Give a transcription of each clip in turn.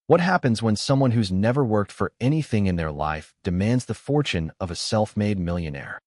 What happens when someone who's never worked for anything in their life demands the fortune of a self-made millionaire?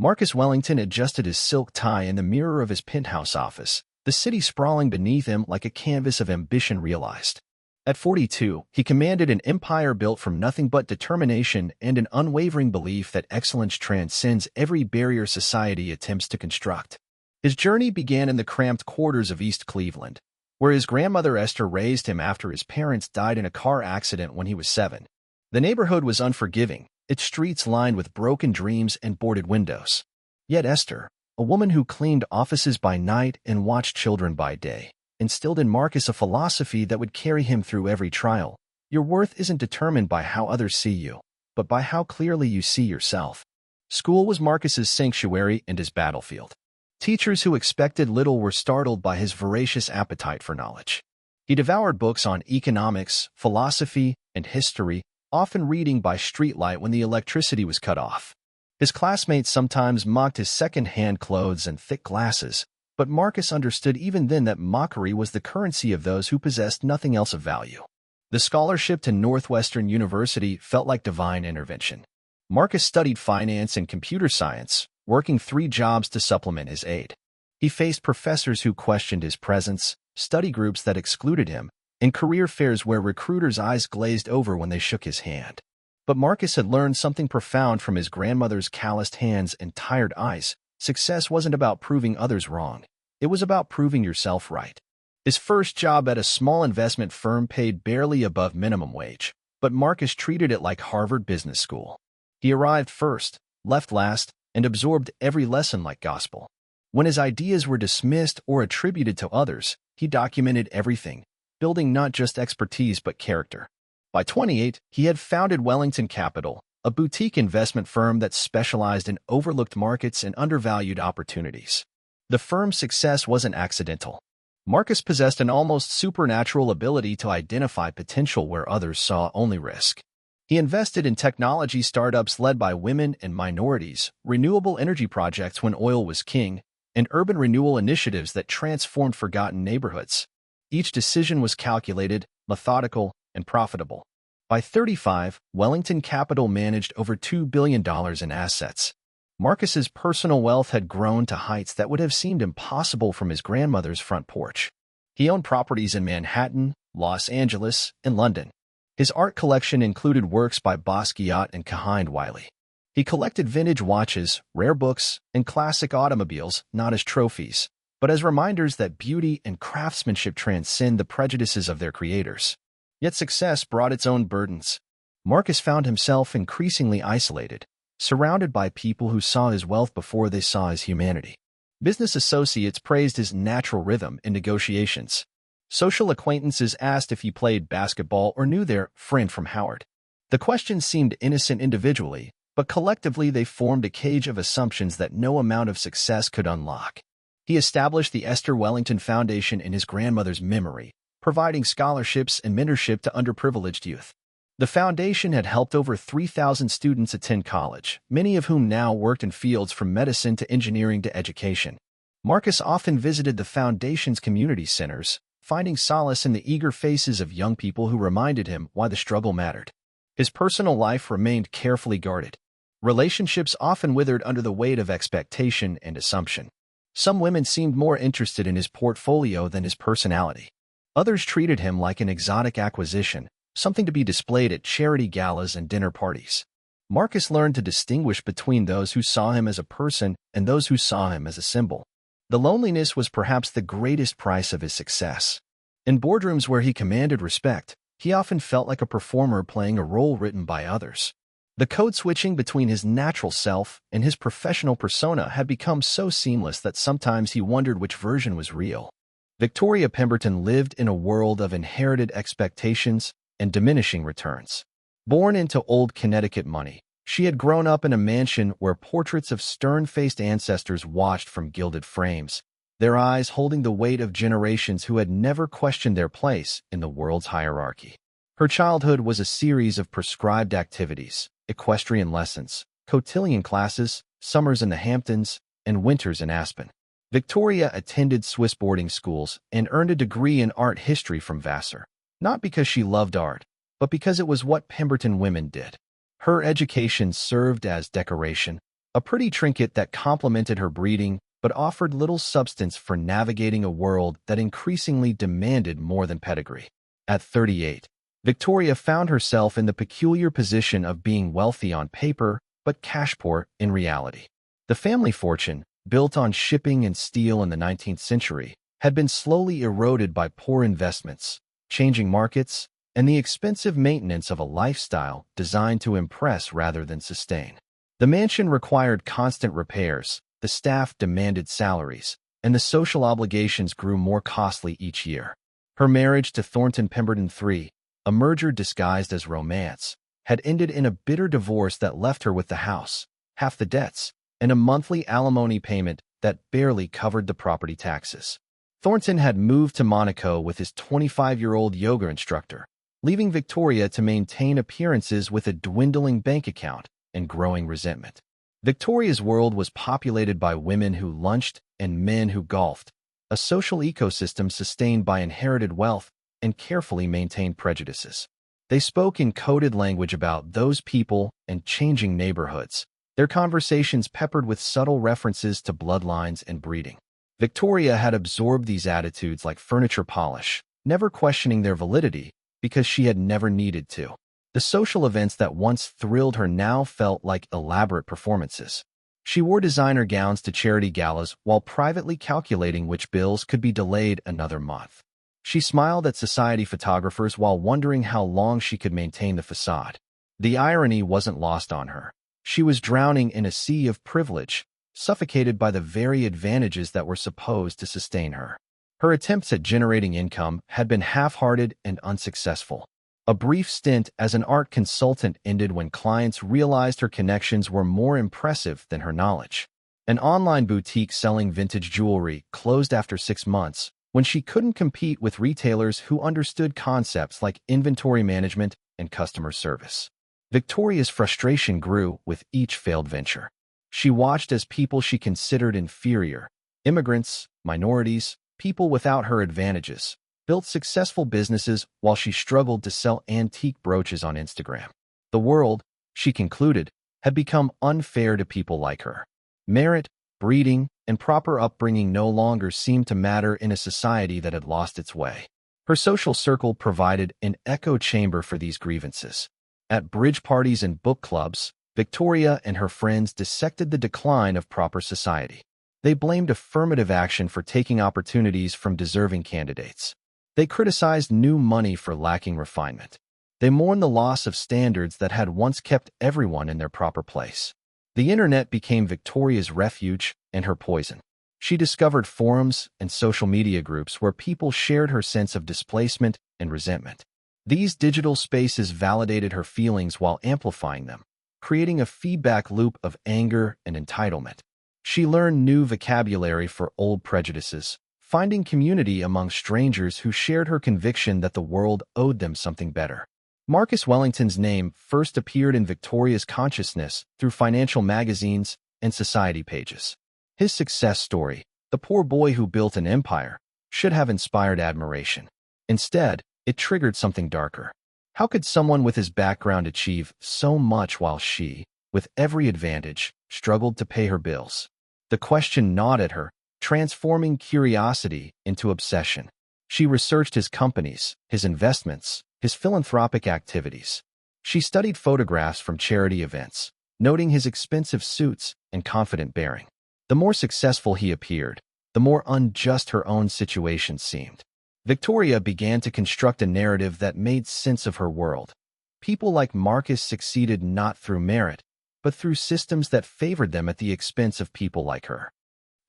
Marcus Wellington adjusted his silk tie in the mirror of his penthouse office, the city sprawling beneath him like a canvas of ambition realized. At 42, he commanded an empire built from nothing but determination and an unwavering belief that excellence transcends every barrier society attempts to construct. His journey began in the cramped quarters of East Cleveland, where his grandmother Esther raised him after his parents died in a car accident when he was 7. The neighborhood was unforgiving, its streets lined with broken dreams and boarded windows. Yet Esther, a woman who cleaned offices by night and watched children by day, instilled in Marcus a philosophy that would carry him through every trial. Your worth isn't determined by how others see you, but by how clearly you see yourself. School was Marcus's sanctuary and his battlefield. Teachers who expected little were startled by his voracious appetite for knowledge. He devoured books on economics, philosophy, and history, often reading by streetlight when the electricity was cut off. His classmates sometimes mocked his second-hand clothes and thick glasses, but Marcus understood even then that mockery was the currency of those who possessed nothing else of value. The scholarship to Northwestern University felt like divine intervention. Marcus studied finance and computer science, working 3 jobs to supplement his aid. He faced professors who questioned his presence, study groups that excluded him, and career fairs where recruiters' eyes glazed over when they shook his hand. But Marcus had learned something profound from his grandmother's calloused hands and tired eyes. Success wasn't about proving others wrong. It was about proving yourself right. His first job at a small investment firm paid barely above minimum wage, but Marcus treated it like Harvard Business School. He arrived first, left last, and absorbed every lesson like gospel. When his ideas were dismissed or attributed to others, he documented everything, building not just expertise but character. By 28, he had founded Wellington Capital, a boutique investment firm that specialized in overlooked markets and undervalued opportunities. The firm's success wasn't accidental. Marcus possessed an almost supernatural ability to identify potential where others saw only risk. He invested in technology startups led by women and minorities, renewable energy projects when oil was king, and urban renewal initiatives that transformed forgotten neighborhoods. Each decision was calculated, methodical, and profitable. By 35, Wellington Capital managed over $2 billion in assets. Marcus's personal wealth had grown to heights that would have seemed impossible from his grandmother's front porch. He owned properties in Manhattan, Los Angeles, and London. His art collection included works by Basquiat and Cahind Wiley. He collected vintage watches, rare books, and classic automobiles, not as trophies, but as reminders that beauty and craftsmanship transcend the prejudices of their creators. Yet success brought its own burdens. Marcus found himself increasingly isolated, surrounded by people who saw his wealth before they saw his humanity. Business associates praised his natural rhythm in negotiations. Social acquaintances asked if he played basketball or knew their friend from Howard. The questions seemed innocent individually, but collectively they formed a cage of assumptions that no amount of success could unlock. He established the Esther Wellington Foundation in his grandmother's memory, providing scholarships and mentorship to underprivileged youth. The foundation had helped over 3,000 students attend college, many of whom now worked in fields from medicine to engineering to education. Marcus often visited the foundation's community centers, finding solace in the eager faces of young people who reminded him why the struggle mattered. His personal life remained carefully guarded. Relationships often withered under the weight of expectation and assumption. Some women seemed more interested in his portfolio than his personality. Others treated him like an exotic acquisition, something to be displayed at charity galas and dinner parties. Marcus learned to distinguish between those who saw him as a person and those who saw him as a symbol. The loneliness was perhaps the greatest price of his success. In boardrooms where he commanded respect, he often felt like a performer playing a role written by others. The code switching between his natural self and his professional persona had become so seamless that sometimes he wondered which version was real. Victoria Pemberton lived in a world of inherited expectations and diminishing returns. Born into old Connecticut money, she had grown up in a mansion where portraits of stern-faced ancestors watched from gilded frames, their eyes holding the weight of generations who had never questioned their place in the world's hierarchy. Her childhood was a series of prescribed activities, equestrian lessons, cotillion classes, summers in the Hamptons, and winters in Aspen. Victoria attended Swiss boarding schools and earned a degree in art history from Vassar. not because she loved art, but because it was what Pemberton women did. Her education served as decoration, a pretty trinket that complemented her breeding but offered little substance for navigating a world that increasingly demanded more than pedigree. At 38, Victoria found herself in the peculiar position of being wealthy on paper but cash-poor in reality. The family fortune, built on shipping and steel in the 19th century, had been slowly eroded by poor investments, changing markets, and the expensive maintenance of a lifestyle designed to impress rather than sustain. The mansion required constant repairs, the staff demanded salaries, and the social obligations grew more costly each year. Her marriage to Thornton Pemberton III, a merger disguised as romance, had ended in a bitter divorce that left her with the house, half the debts, and a monthly alimony payment that barely covered the property taxes. Thornton had moved to Monaco with his 25-year-old yoga instructor, leaving Victoria to maintain appearances with a dwindling bank account and growing resentment. Victoria's world was populated by women who lunched and men who golfed, a social ecosystem sustained by inherited wealth and carefully maintained prejudices. They spoke in coded language about those people and changing neighborhoods, their conversations peppered with subtle references to bloodlines and breeding. Victoria had absorbed these attitudes like furniture polish, never questioning their validity because she had never needed to. The social events that once thrilled her now felt like elaborate performances. She wore designer gowns to charity galas while privately calculating which bills could be delayed another month. She smiled at society photographers while wondering how long she could maintain the facade. The irony wasn't lost on her. She was drowning in a sea of privilege, suffocated by the very advantages that were supposed to sustain her. Her attempts at generating income had been half-hearted and unsuccessful. A brief stint as an art consultant ended when clients realized her connections were more impressive than her knowledge. An online boutique selling vintage jewelry closed after 6 months when she couldn't compete with retailers who understood concepts like inventory management and customer service. Victoria's frustration grew with each failed venture. She watched as people she considered inferior, immigrants, minorities, people without her advantages, built successful businesses while she struggled to sell antique brooches on Instagram. The world, she concluded, had become unfair to people like her. Merit, breeding, and proper upbringing no longer seemed to matter in a society that had lost its way. Her social circle provided an echo chamber for these grievances. At bridge parties and book clubs, Victoria and her friends dissected the decline of proper society. They blamed affirmative action for taking opportunities from deserving candidates. They criticized new money for lacking refinement. They mourned the loss of standards that had once kept everyone in their proper place. The internet became Victoria's refuge and her poison. She discovered forums and social media groups where people shared her sense of displacement and resentment. These digital spaces validated her feelings while amplifying them, creating a feedback loop of anger and entitlement. She learned new vocabulary for old prejudices, finding community among strangers who shared her conviction that the world owed them something better. Marcus Wellington's name first appeared in Victoria's consciousness through financial magazines and society pages. His success story, the poor boy who built an empire, should have inspired admiration. Instead, it triggered something darker. How could someone with his background achieve so much while she, with every advantage, struggled to pay her bills? The question gnawed at her, transforming curiosity into obsession. She researched his companies, his investments, his philanthropic activities. She studied photographs from charity events, noting his expensive suits and confident bearing. The more successful he appeared, the more unjust her own situation seemed. Victoria began to construct a narrative that made sense of her world. People like Marcus succeeded not through merit, but through systems that favored them at the expense of people like her.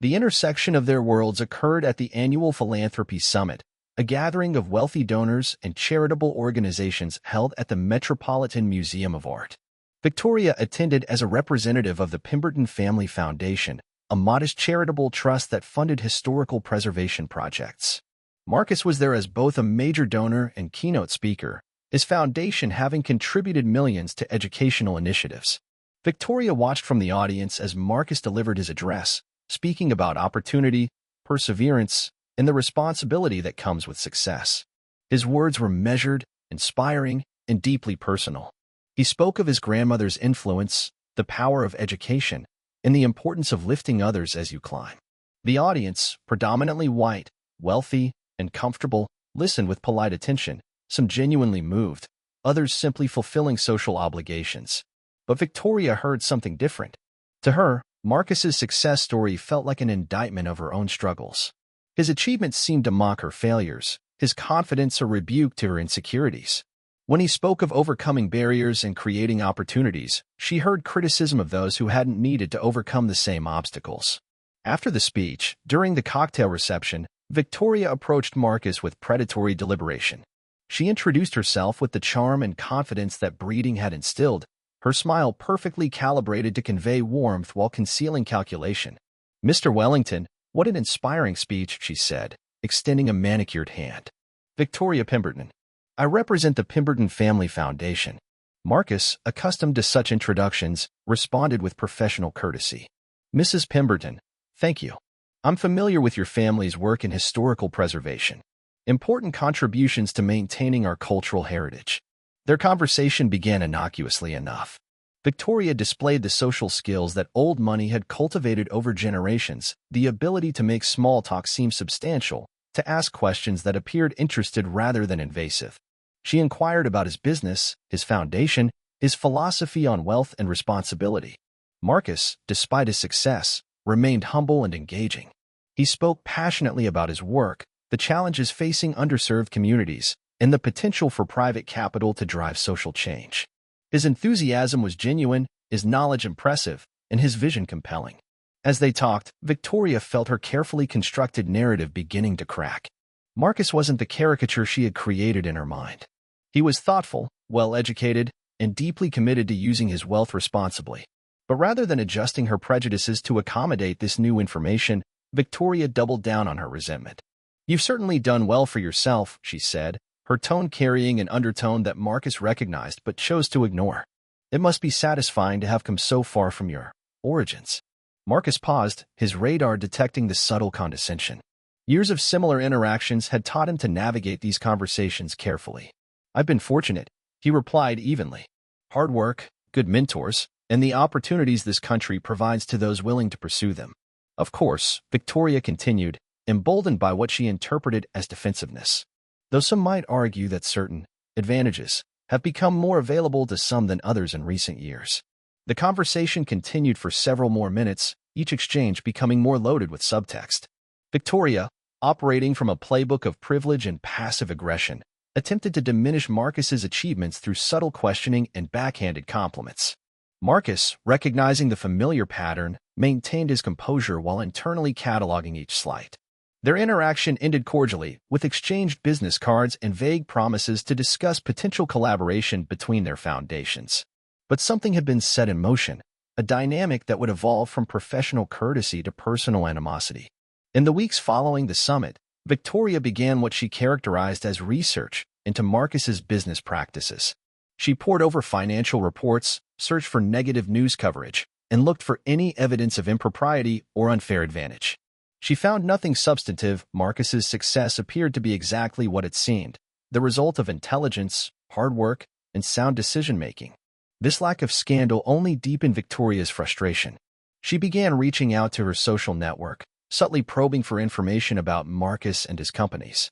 The intersection of their worlds occurred at the annual Philanthropy Summit, a gathering of wealthy donors and charitable organizations held at the Metropolitan Museum of Art. Victoria attended as a representative of the Pemberton Family Foundation, a modest charitable trust that funded historical preservation projects. Marcus was there as both a major donor and keynote speaker, his foundation having contributed millions to educational initiatives. Victoria watched from the audience as Marcus delivered his address, speaking about opportunity, perseverance, and the responsibility that comes with success. His words were measured, inspiring, and deeply personal. He spoke of his grandmother's influence, the power of education, and the importance of lifting others as you climb. The audience, predominantly white, wealthy, and comfortable, listened with polite attention, some genuinely moved, others simply fulfilling social obligations. But Victoria heard something different. To her, Marcus's success story felt like an indictment of her own struggles. His achievements seemed to mock her failures, his confidence a rebuke to her insecurities. When he spoke of overcoming barriers and creating opportunities, she heard criticism of those who hadn't needed to overcome the same obstacles. After the speech, during the cocktail reception, Victoria approached Marcus with predatory deliberation. She introduced herself with the charm and confidence that breeding had instilled, her smile perfectly calibrated to convey warmth while concealing calculation. "Mr. Wellington, what an inspiring speech," she said, extending a manicured hand. "Victoria Pemberton. I represent the Pemberton Family Foundation." Marcus, accustomed to such introductions, responded with professional courtesy. "Mrs. Pemberton, thank you. I'm familiar with your family's work in historical preservation. Important contributions to maintaining our cultural heritage." Their conversation began innocuously enough. Victoria displayed the social skills that old money had cultivated over generations, the ability to make small talk seem substantial, to ask questions that appeared interested rather than invasive. She inquired about his business, his foundation, his philosophy on wealth and responsibility. Marcus, despite his success, remained humble and engaging. He spoke passionately about his work, the challenges facing underserved communities, and the potential for private capital to drive social change. His enthusiasm was genuine, his knowledge impressive, and his vision compelling. As they talked, Victoria felt her carefully constructed narrative beginning to crack. Marcus wasn't the caricature she had created in her mind. He was thoughtful, well-educated, and deeply committed to using his wealth responsibly. But rather than adjusting her prejudices to accommodate this new information, Victoria doubled down on her resentment. "You've certainly done well for yourself," she said, her tone carrying an undertone that Marcus recognized but chose to ignore. "It must be satisfying to have come so far from your origins." Marcus paused, his radar detecting the subtle condescension. Years of similar interactions had taught him to navigate these conversations carefully. "I've been fortunate," he replied evenly. "Hard work, good mentors, and the opportunities this country provides to those willing to pursue them." "Of course," Victoria continued, emboldened by what she interpreted as defensiveness. "Though some might argue that certain advantages have become more available to some than others in recent years." The conversation continued for several more minutes, each exchange becoming more loaded with subtext. Victoria, operating from a playbook of privilege and passive aggression, attempted to diminish Marcus's achievements through subtle questioning and backhanded compliments. Marcus, recognizing the familiar pattern, maintained his composure while internally cataloging each slight. Their interaction ended cordially, with exchanged business cards and vague promises to discuss potential collaboration between their foundations. But something had been set in motion, a dynamic that would evolve from professional courtesy to personal animosity. In the weeks following the summit, Victoria began what she characterized as research into Marcus's business practices. She pored over financial reports, searched for negative news coverage, and looked for any evidence of impropriety or unfair advantage. She found nothing substantive. Marcus's success appeared to be exactly what it seemed, the result of intelligence, hard work, and sound decision-making. This lack of scandal only deepened Victoria's frustration. She began reaching out to her social network, subtly probing for information about Marcus and his companies.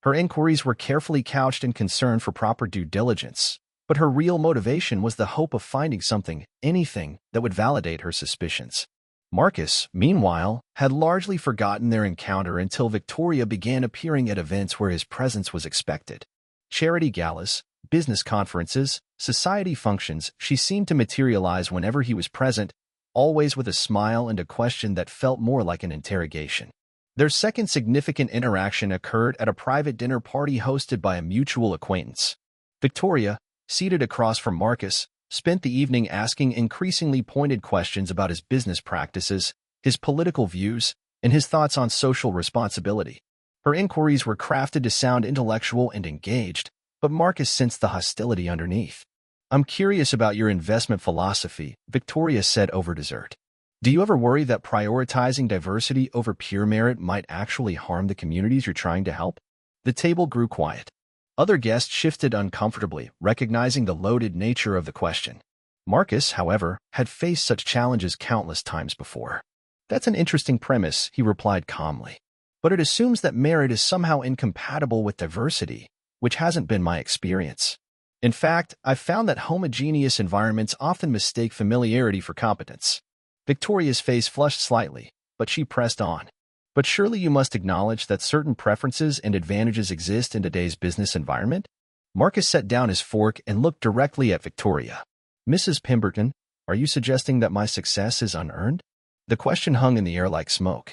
Her inquiries were carefully couched in concern for proper due diligence, but her real motivation was the hope of finding something, anything, that would validate her suspicions. Marcus, meanwhile, had largely forgotten their encounter until Victoria began appearing at events where his presence was expected. Charity galas, business conferences, society functions, she seemed to materialize whenever he was present, always with a smile and a question that felt more like an interrogation. Their second significant interaction occurred at a private dinner party hosted by a mutual acquaintance. Victoria, seated across from Marcus, spent the evening asking increasingly pointed questions about his business practices, his political views, and his thoughts on social responsibility. Her inquiries were crafted to sound intellectual and engaged, but Marcus sensed the hostility underneath. "I'm curious about your investment philosophy," Victoria said over dessert. "Do you ever worry that prioritizing diversity over pure merit might actually harm the communities you're trying to help?" The table grew quiet. Other guests shifted uncomfortably, recognizing the loaded nature of the question. Marcus, however, had faced such challenges countless times before. That's an interesting premise, he replied calmly. But it assumes that merit is somehow incompatible with diversity, which hasn't been my experience. In fact, I've found that homogeneous environments often mistake familiarity for competence. Victoria's face flushed slightly, but she pressed on. But surely you must acknowledge that certain preferences and advantages exist in today's business environment? Marcus set down his fork and looked directly at Victoria. Mrs. Pemberton, are you suggesting that my success is unearned? The question hung in the air like smoke.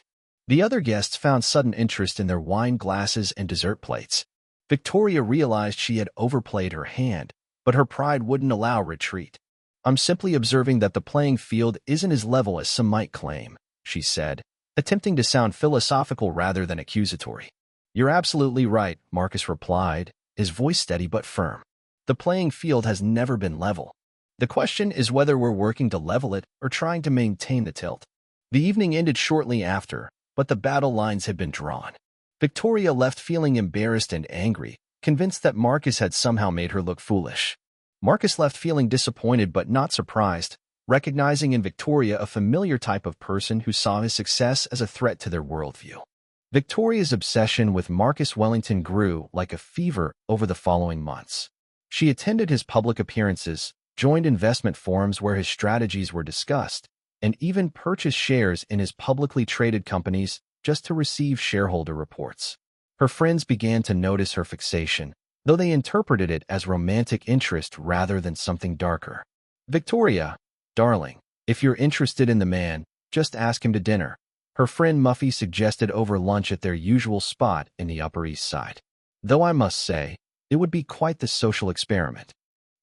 The other guests found sudden interest in their wine glasses and dessert plates. Victoria realized she had overplayed her hand, but her pride wouldn't allow retreat. I'm simply observing that the playing field isn't as level as some might claim, she said, attempting to sound philosophical rather than accusatory. You're absolutely right, Marcus replied, his voice steady but firm. The playing field has never been level. The question is whether we're working to level it or trying to maintain the tilt. The evening ended shortly after, but the battle lines had been drawn. Victoria left feeling embarrassed and angry, convinced that Marcus had somehow made her look foolish. Marcus left feeling disappointed but not surprised, recognizing in Victoria a familiar type of person who saw his success as a threat to their worldview. Victoria's obsession with Marcus Wellington grew like a fever over the following months. She attended his public appearances, joined investment forums where his strategies were discussed, and even purchased shares in his publicly traded companies just to receive shareholder reports. Her friends began to notice her fixation, though they interpreted it as romantic interest rather than something darker. Victoria, darling, if you're interested in the man, just ask him to dinner, her friend Muffy suggested over lunch at their usual spot in the Upper East Side. Though I must say, it would be quite the social experiment.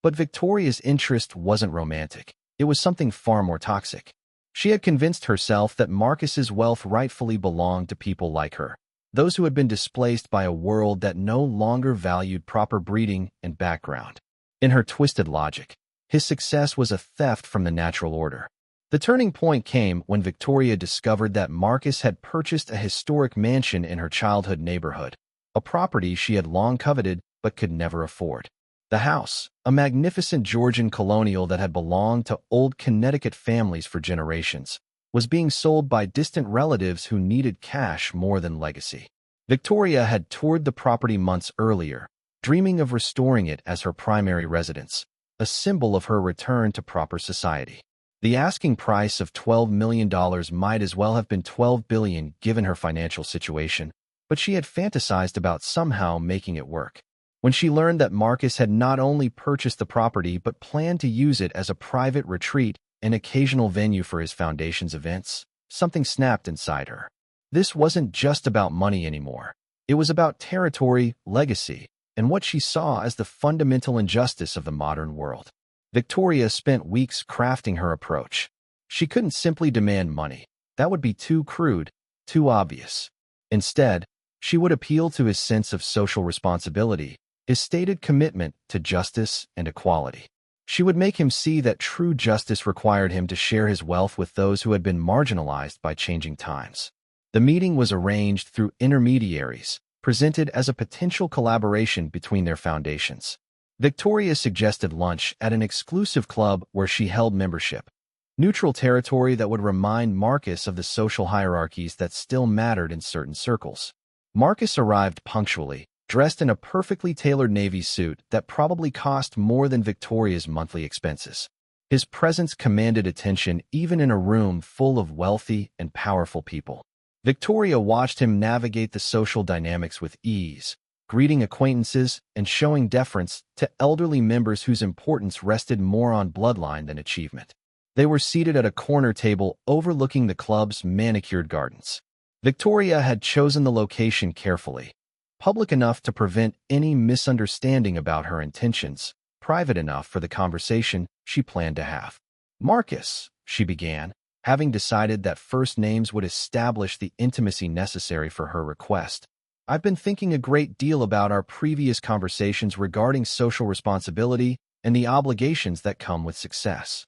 But Victoria's interest wasn't romantic. It was something far more toxic. She had convinced herself that Marcus's wealth rightfully belonged to people like her, those who had been displaced by a world that no longer valued proper breeding and background. In her twisted logic, his success was a theft from the natural order. The turning point came when Victoria discovered that Marcus had purchased a historic mansion in her childhood neighborhood, a property she had long coveted but could never afford. The house, a magnificent Georgian colonial that had belonged to old Connecticut families for generations, was being sold by distant relatives who needed cash more than legacy. Victoria had toured the property months earlier, dreaming of restoring it as her primary residence, a symbol of her return to proper society. The asking price of $12 million might as well have been $12 billion given her financial situation, but she had fantasized about somehow making it work. When she learned that Marcus had not only purchased the property but planned to use it as a private retreat and occasional venue for his foundation's events, something snapped inside her. This wasn't just about money anymore. It was about territory, legacy, and what she saw as the fundamental injustice of the modern world. Victoria spent weeks crafting her approach. She couldn't simply demand money. That would be too crude, too obvious. Instead, she would appeal to his sense of social responsibility, his stated commitment to justice and equality. She would make him see that true justice required him to share his wealth with those who had been marginalized by changing times. The meeting was arranged through intermediaries, presented as a potential collaboration between their foundations. Victoria suggested lunch at an exclusive club where she held membership, neutral territory that would remind Marcus of the social hierarchies that still mattered in certain circles. Marcus arrived punctually, dressed in a perfectly tailored navy suit that probably cost more than Victoria's monthly expenses. His presence commanded attention even in a room full of wealthy and powerful people. Victoria watched him navigate the social dynamics with ease, greeting acquaintances and showing deference to elderly members whose importance rested more on bloodline than achievement. They were seated at a corner table overlooking the club's manicured gardens. Victoria had chosen the location carefully, public enough to prevent any misunderstanding about her intentions, private enough for the conversation she planned to have. Marcus, she began, having decided that first names would establish the intimacy necessary for her request. I've been thinking a great deal about our previous conversations regarding social responsibility and the obligations that come with success.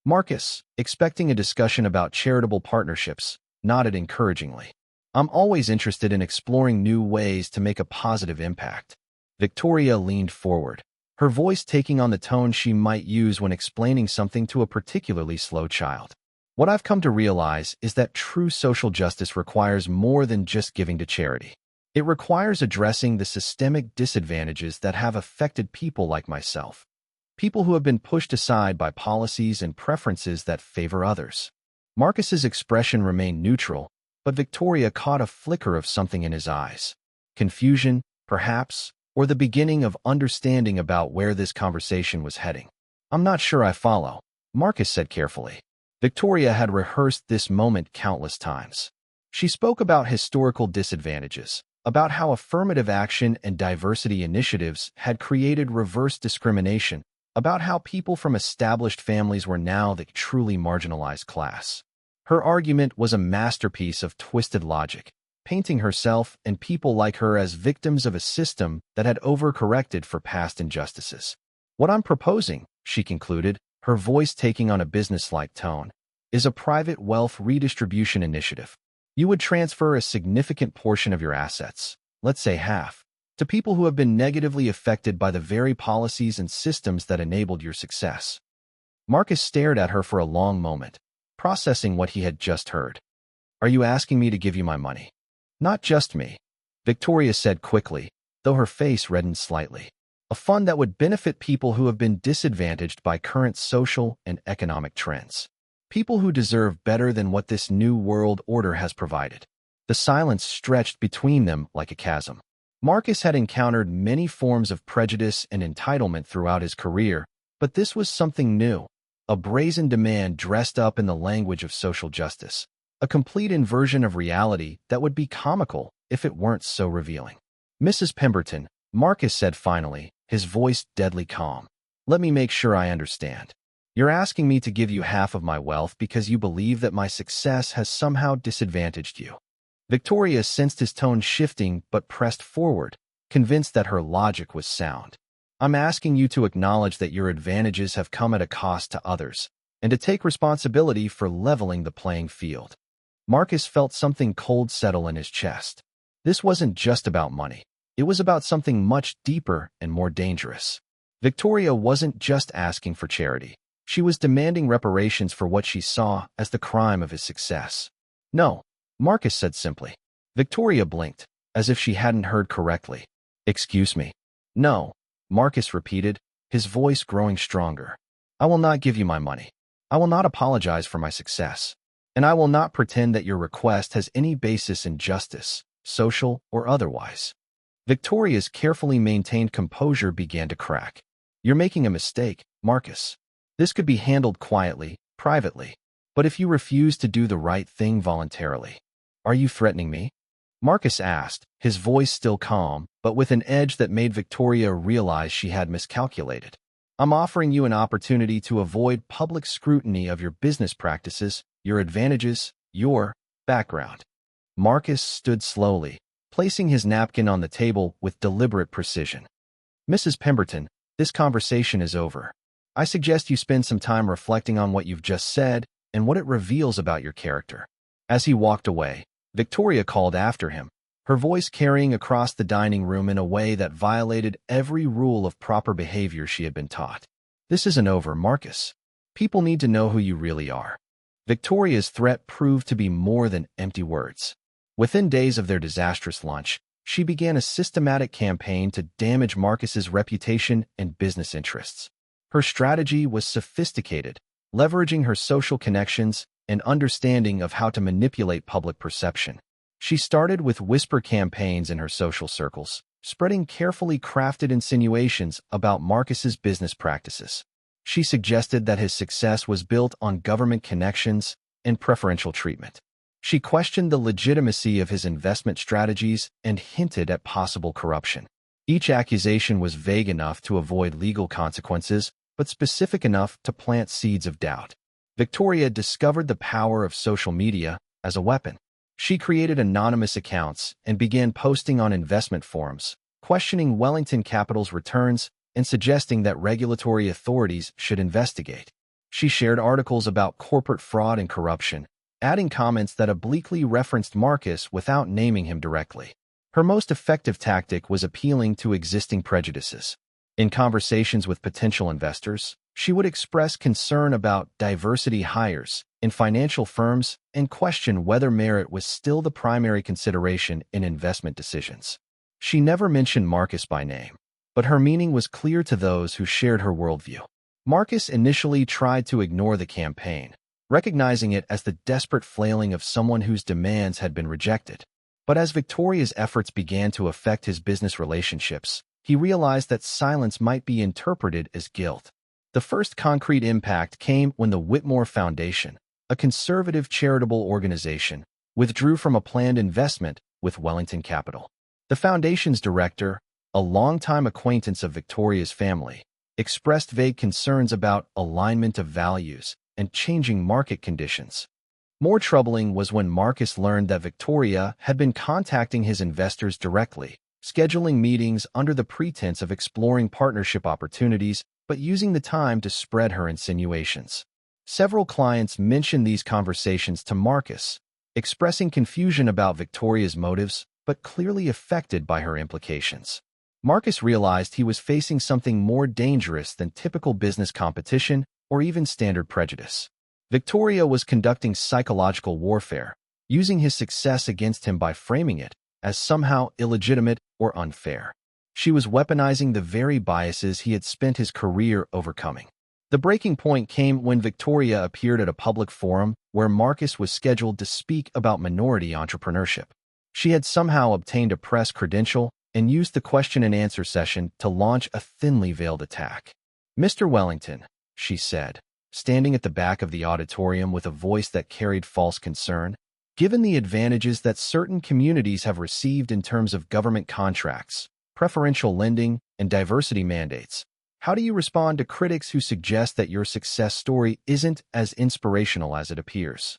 Marcus, expecting a discussion about charitable partnerships, nodded encouragingly. I'm always interested in exploring new ways to make a positive impact. Victoria leaned forward, her voice taking on the tone she might use when explaining something to a particularly slow child. What I've come to realize is that true social justice requires more than just giving to charity. It requires addressing the systemic disadvantages that have affected people like myself. People who have been pushed aside by policies and preferences that favor others. Marcus's expression remained neutral, but Victoria caught a flicker of something in his eyes. Confusion, perhaps, or the beginning of understanding about where this conversation was heading. "I'm not sure I follow," Marcus said carefully. Victoria had rehearsed this moment countless times. She spoke about historical disadvantages, about how affirmative action and diversity initiatives had created reverse discrimination, about how people from established families were now the truly marginalized class. Her argument was a masterpiece of twisted logic, painting herself and people like her as victims of a system that had overcorrected for past injustices. "What I'm proposing," she concluded, her voice taking on a businesslike tone, "is a private wealth redistribution initiative. You would transfer a significant portion of your assets, let's say half, to people who have been negatively affected by the very policies and systems that enabled your success." Marcus stared at her for a long moment, processing what he had just heard. "Are you asking me to give you my money?" "Not just me," Victoria said quickly, though her face reddened slightly. "A fund that would benefit people who have been disadvantaged by current social and economic trends. People who deserve better than what this new world order has provided." The silence stretched between them like a chasm. Marcus had encountered many forms of prejudice and entitlement throughout his career, but this was something new. A brazen demand dressed up in the language of social justice. A complete inversion of reality that would be comical if it weren't so revealing. "Mrs. Pemberton," Marcus said finally, his voice deadly calm, "let me make sure I understand. You're asking me to give you half of my wealth because you believe that my success has somehow disadvantaged you." Victoria sensed his tone shifting but pressed forward, convinced that her logic was sound. "I'm asking you to acknowledge that your advantages have come at a cost to others, and to take responsibility for leveling the playing field." Marcus felt something cold settle in his chest. This wasn't just about money. It was about something much deeper and more dangerous. Victoria wasn't just asking for charity. She was demanding reparations for what she saw as the crime of his success. "No," Marcus said simply. Victoria blinked, as if she hadn't heard correctly. "Excuse me." "No," Marcus repeated, his voice growing stronger. "I will not give you my money. I will not apologize for my success. And I will not pretend that your request has any basis in justice, social or otherwise." Victoria's carefully maintained composure began to crack. "You're making a mistake, Marcus. This could be handled quietly, privately. But if you refuse to do the right thing voluntarily, are you threatening me?" Marcus asked, his voice still calm, but with an edge that made Victoria realize she had miscalculated. "I'm offering you an opportunity to avoid public scrutiny of your business practices, your advantages, your background." Marcus stood slowly, placing his napkin on the table with deliberate precision. "Mrs. Pemberton, this conversation is over. I suggest you spend some time reflecting on what you've just said and what it reveals about your character." As he walked away, Victoria called after him, her voice carrying across the dining room in a way that violated every rule of proper behavior she had been taught. "This isn't over, Marcus. People need to know who you really are." Victoria's threat proved to be more than empty words. Within days of their disastrous lunch, she began a systematic campaign to damage Marcus's reputation and business interests. Her strategy was sophisticated, leveraging her social connections and understanding of how to manipulate public perception. She started with whisper campaigns in her social circles, spreading carefully crafted insinuations about Marcus's business practices. She suggested that his success was built on government connections and preferential treatment. She questioned the legitimacy of his investment strategies and hinted at possible corruption. Each accusation was vague enough to avoid legal consequences, but specific enough to plant seeds of doubt. Victoria discovered the power of social media as a weapon. She created anonymous accounts and began posting on investment forums, questioning Wellington Capital's returns and suggesting that regulatory authorities should investigate. She shared articles about corporate fraud and corruption, adding comments that obliquely referenced Marcus without naming him directly. Her most effective tactic was appealing to existing prejudices. In conversations with potential investors, she would express concern about diversity hires in financial firms and question whether merit was still the primary consideration in investment decisions. She never mentioned Marcus by name, but her meaning was clear to those who shared her worldview. Marcus initially tried to ignore the campaign, recognizing it as the desperate flailing of someone whose demands had been rejected. But as Victoria's efforts began to affect his business relationships, he realized that silence might be interpreted as guilt. The first concrete impact came when the Whitmore Foundation, a conservative charitable organization, withdrew from a planned investment with Wellington Capital. The foundation's director, a longtime acquaintance of Victoria's family, expressed vague concerns about alignment of values and changing market conditions. More troubling was when Marcus learned that Victoria had been contacting his investors directly, scheduling meetings under the pretense of exploring partnership opportunities, but using the time to spread her insinuations. Several clients mentioned these conversations to Marcus, expressing confusion about Victoria's motives, but clearly affected by her implications. Marcus realized he was facing something more dangerous than typical business competition or even standard prejudice. Victoria was conducting psychological warfare, using his success against him by framing it as somehow illegitimate or unfair. She was weaponizing the very biases he had spent his career overcoming. The breaking point came when Victoria appeared at a public forum where Marcus was scheduled to speak about minority entrepreneurship. She had somehow obtained a press credential and used the question-and-answer session to launch a thinly veiled attack. "Mr. Wellington," she said, standing at the back of the auditorium with a voice that carried false concern, "given the advantages that certain communities have received in terms of government contracts, preferential lending, and diversity mandates, how do you respond to critics who suggest that your success story isn't as inspirational as it appears?"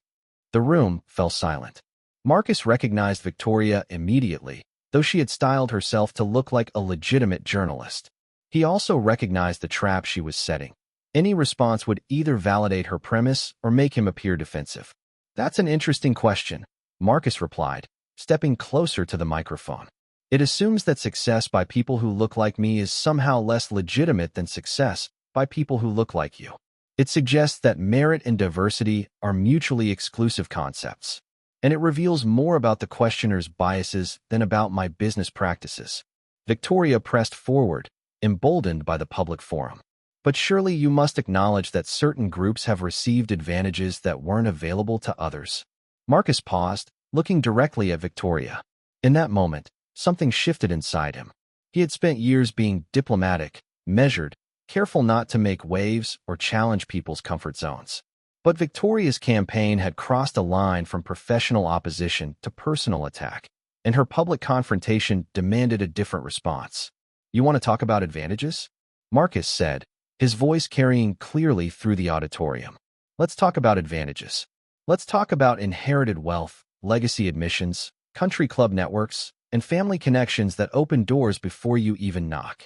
The room fell silent. Marcus recognized Victoria immediately, though she had styled herself to look like a legitimate journalist. He also recognized the trap she was setting. Any response would either validate her premise or make him appear defensive. "That's an interesting question," Marcus replied, stepping closer to the microphone. "It assumes that success by people who look like me is somehow less legitimate than success by people who look like you. It suggests that merit and diversity are mutually exclusive concepts, and it reveals more about the questioner's biases than about my business practices." Victoria pressed forward, emboldened by the public forum. "But surely you must acknowledge that certain groups have received advantages that weren't available to others." Marcus paused, looking directly at Victoria. In that moment, something shifted inside him. He had spent years being diplomatic, measured, careful not to make waves or challenge people's comfort zones. But Victoria's campaign had crossed a line from professional opposition to personal attack, and her public confrontation demanded a different response. "You want to talk about advantages?" Marcus said, his voice carrying clearly through the auditorium. "Let's talk about advantages. Let's talk about inherited wealth, legacy admissions, country club networks, and family connections that open doors before you even knock.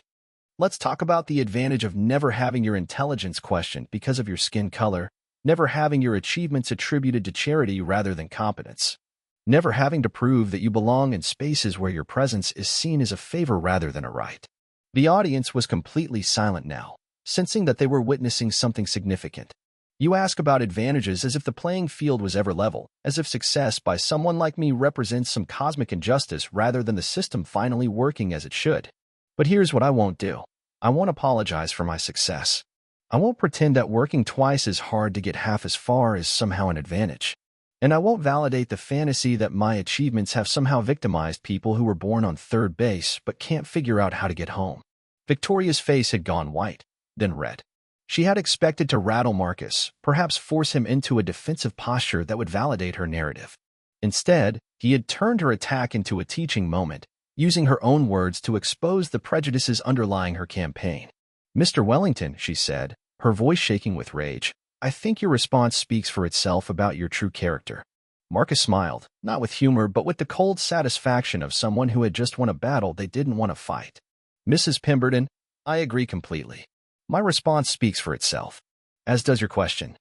Let's talk about the advantage of never having your intelligence questioned because of your skin color, never having your achievements attributed to charity rather than competence, never having to prove that you belong in spaces where your presence is seen as a favor rather than a right." The audience was completely silent now, sensing that they were witnessing something significant. "You ask about advantages as if the playing field was ever level, as if success by someone like me represents some cosmic injustice rather than the system finally working as it should. But here's what I won't do. I won't apologize for my success. I won't pretend that working twice as hard to get half as far is somehow an advantage. And I won't validate the fantasy that my achievements have somehow victimized people who were born on third base but can't figure out how to get home." Victoria's face had gone white, then red. She had expected to rattle Marcus, perhaps force him into a defensive posture that would validate her narrative. Instead, he had turned her attack into a teaching moment, using her own words to expose the prejudices underlying her campaign. "Mr. Wellington," she said, her voice shaking with rage, "I think your response speaks for itself about your true character." Marcus smiled, not with humor but with the cold satisfaction of someone who had just won a battle they didn't want to fight. "Mrs. Pemberton, I agree completely. My response speaks for itself, as does your question."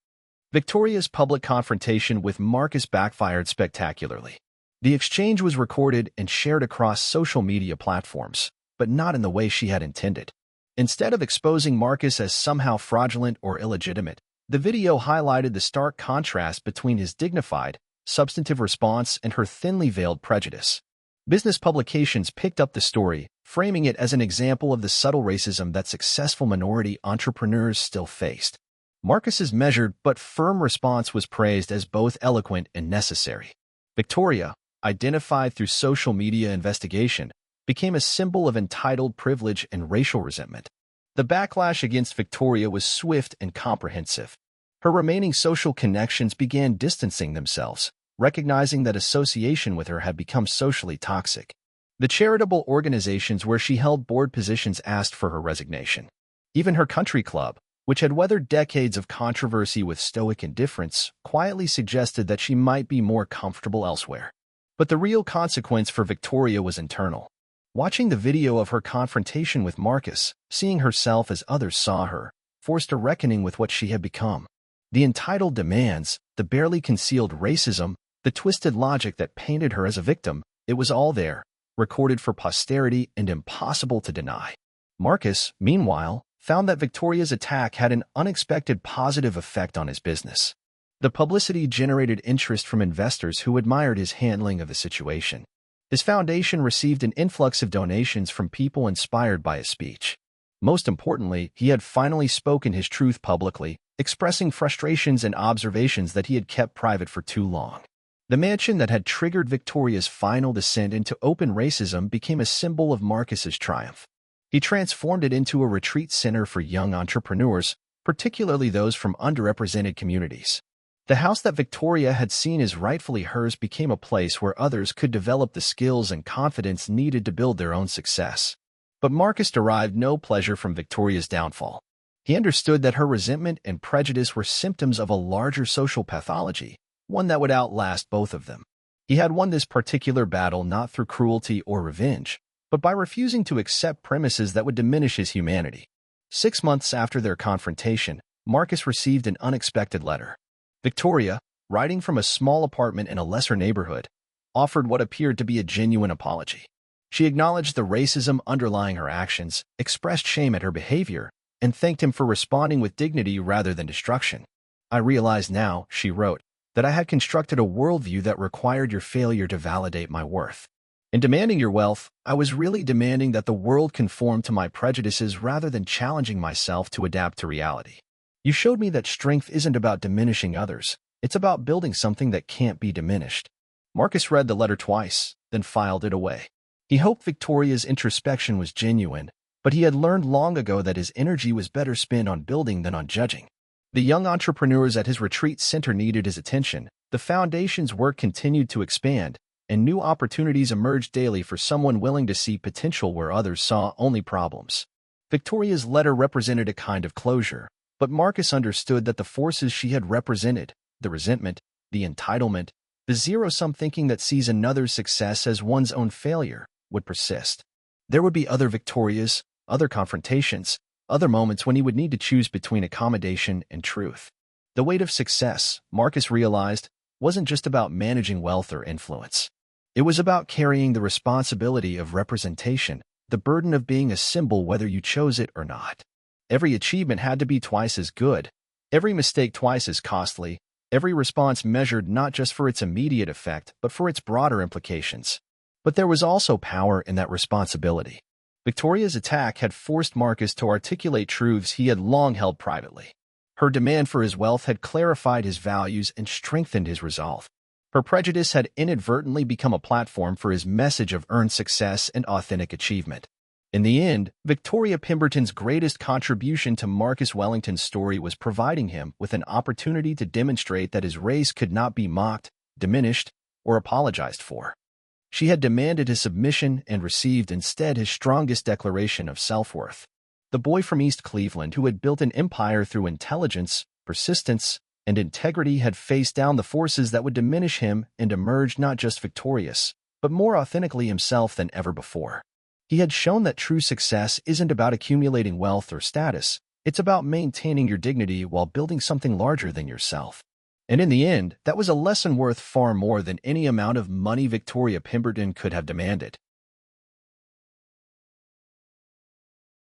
Victoria's public confrontation with Marcus backfired spectacularly. The exchange was recorded and shared across social media platforms, but not in the way she had intended. Instead of exposing Marcus as somehow fraudulent or illegitimate, the video highlighted the stark contrast between his dignified, substantive response and her thinly veiled prejudice. Business publications picked up the story, framing it as an example of the subtle racism that successful minority entrepreneurs still faced. Marcus's measured but firm response was praised as both eloquent and necessary. Victoria, identified through social media investigation, became a symbol of entitled privilege and racial resentment. The backlash against Victoria was swift and comprehensive. Her remaining social connections began distancing themselves, recognizing that association with her had become socially toxic. The charitable organizations where she held board positions asked for her resignation. Even her country club, which had weathered decades of controversy with stoic indifference, quietly suggested that she might be more comfortable elsewhere. But the real consequence for Victoria was internal. Watching the video of her confrontation with Marcus, seeing herself as others saw her, forced a reckoning with what she had become. The entitled demands, the barely concealed racism, the twisted logic that painted her as a victim, it was all there, recorded for posterity and impossible to deny. Marcus, meanwhile, found that Victoria's attack had an unexpected positive effect on his business. The publicity generated interest from investors who admired his handling of the situation. His foundation received an influx of donations from people inspired by his speech. Most importantly, he had finally spoken his truth publicly, expressing frustrations and observations that he had kept private for too long. The mansion that had triggered Victoria's final descent into open racism became a symbol of Marcus's triumph. He transformed it into a retreat center for young entrepreneurs, particularly those from underrepresented communities. The house that Victoria had seen as rightfully hers became a place where others could develop the skills and confidence needed to build their own success. But Marcus derived no pleasure from Victoria's downfall. He understood that her resentment and prejudice were symptoms of a larger social pathology, one that would outlast both of them. He had won this particular battle not through cruelty or revenge, but by refusing to accept premises that would diminish his humanity. 6 months after their confrontation, Marcus received an unexpected letter. Victoria, writing from a small apartment in a lesser neighborhood, offered what appeared to be a genuine apology. She acknowledged the racism underlying her actions, expressed shame at her behavior, and thanked him for responding with dignity rather than destruction. "I realize now," she wrote, "that I had constructed a worldview that required your failure to validate my worth. In demanding your wealth, I was really demanding that the world conform to my prejudices rather than challenging myself to adapt to reality. You showed me that strength isn't about diminishing others, it's about building something that can't be diminished." Marcus read the letter twice, then filed it away. He hoped Victoria's introspection was genuine, but he had learned long ago that his energy was better spent on building than on judging. The young entrepreneurs at his retreat center needed his attention, the foundation's work continued to expand, and new opportunities emerged daily for someone willing to see potential where others saw only problems. Victoria's letter represented a kind of closure, but Marcus understood that the forces she had represented, the resentment, the entitlement, the zero-sum thinking that sees another's success as one's own failure, would persist. There would be other Victorias, other confrontations, other moments when he would need to choose between accommodation and truth. The weight of success, Marcus realized, wasn't just about managing wealth or influence. It was about carrying the responsibility of representation, the burden of being a symbol whether you chose it or not. Every achievement had to be twice as good, every mistake twice as costly, every response measured not just for its immediate effect but for its broader implications. But there was also power in that responsibility. Victoria's attack had forced Marcus to articulate truths he had long held privately. Her demand for his wealth had clarified his values and strengthened his resolve. Her prejudice had inadvertently become a platform for his message of earned success and authentic achievement. In the end, Victoria Pemberton's greatest contribution to Marcus Wellington's story was providing him with an opportunity to demonstrate that his race could not be mocked, diminished, or apologized for. She had demanded his submission and received instead his strongest declaration of self-worth. The boy from East Cleveland who had built an empire through intelligence, persistence, and integrity had faced down the forces that would diminish him and emerged not just victorious, but more authentically himself than ever before. He had shown that true success isn't about accumulating wealth or status, it's about maintaining your dignity while building something larger than yourself. And in the end, that was a lesson worth far more than any amount of money Victoria Pemberton could have demanded.